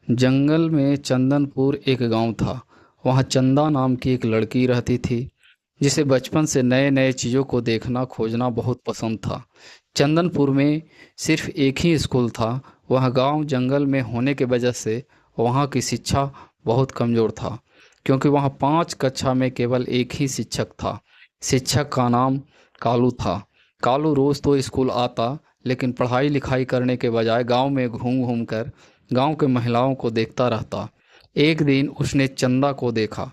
जंगल में चंदनपुर एक गांव था। वहाँ चंदा नाम की एक लड़की रहती थी, जिसे बचपन से नए नए चीज़ों को देखना खोजना बहुत पसंद था। चंदनपुर में सिर्फ एक ही स्कूल था। वह गांव जंगल में होने की वजह से वहाँ की शिक्षा बहुत कमज़ोर था, क्योंकि वहाँ 5 कक्षा में केवल एक ही शिक्षक था। शिक्षक का नाम कालू था। कालू रोज़ तो स्कूल आता, लेकिन पढ़ाई लिखाई करने के बजाय गांव में घूम घूम कर गांव के महिलाओं को देखता रहता। एक दिन उसने चंदा को देखा।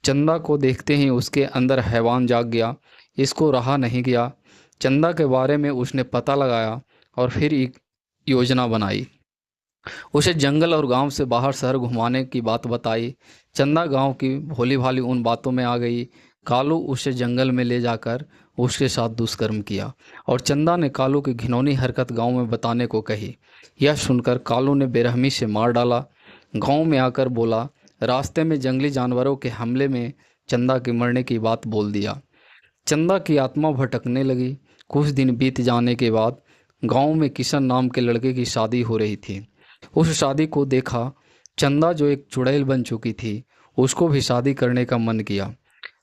चंदा को देखते ही उसके अंदर हैवान जाग गया। इसको रहा नहीं गया। चंदा के बारे में उसने पता लगाया और फिर एक योजना बनाई। उसे जंगल और गांव से बाहर शहर घुमाने की बात बताई। चंदा गांव की भोली भाली उन बातों में आ गई। कालू उसे जंगल में ले जाकर उसके साथ दुष्कर्म किया, और चंदा ने कालू की घिनौनी हरकत गांव में बताने को कही। यह सुनकर कालू ने बेरहमी से मार डाला। गांव में आकर बोला, रास्ते में जंगली जानवरों के हमले में चंदा के मरने की बात बोल दिया। चंदा की आत्मा भटकने लगी। कुछ दिन बीत जाने के बाद गांव में किशन नाम के लड़के की शादी हो रही थी। उस शादी को देखा चंदा, जो एक चुड़ैल बन चुकी थी, उसको भी शादी करने का मन किया।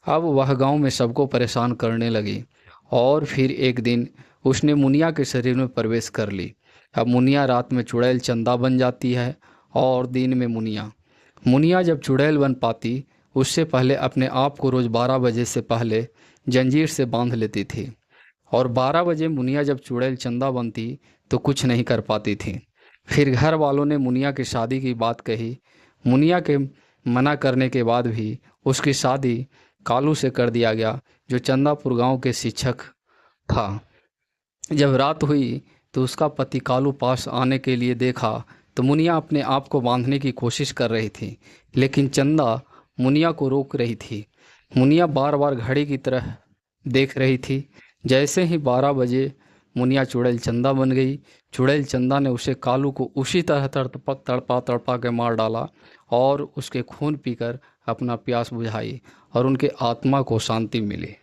अब वह गांव में सबको परेशान करने लगी। और फिर एक दिन उसने मुनिया के शरीर में प्रवेश कर ली। अब मुनिया रात में चुड़ैल चंदा बन जाती है, और दिन में मुनिया। मुनिया जब चुड़ैल बन पाती, उससे पहले अपने आप को रोज़ 12 बजे से पहले जंजीर से बांध लेती थी। और 12 बजे मुनिया जब चुड़ैल चंदा बनती तो कुछ नहीं कर पाती थी। फिर घर वालों ने मुनिया की शादी की बात कही। मुनिया के मना करने के बाद भी उसकी शादी कालू से कर दिया गया, जो चंदापुर गांव के शिक्षक था। जब रात हुई तो उसका पति कालू पास आने के लिए देखा तो मुनिया अपने आप को बांधने की कोशिश कर रही थी, लेकिन चंदा मुनिया को रोक रही थी। मुनिया बार बार घड़ी की तरह देख रही थी। जैसे ही 12 बजे मुनिया चुड़ैल चंदा बन गई। चुड़ैल चंदा ने उसे कालू को उसी तरह तड़पा तड़पा के मार डाला, और उसके खून पीकर अपना प्यास बुझाई, और उनके आत्मा को शांति मिली।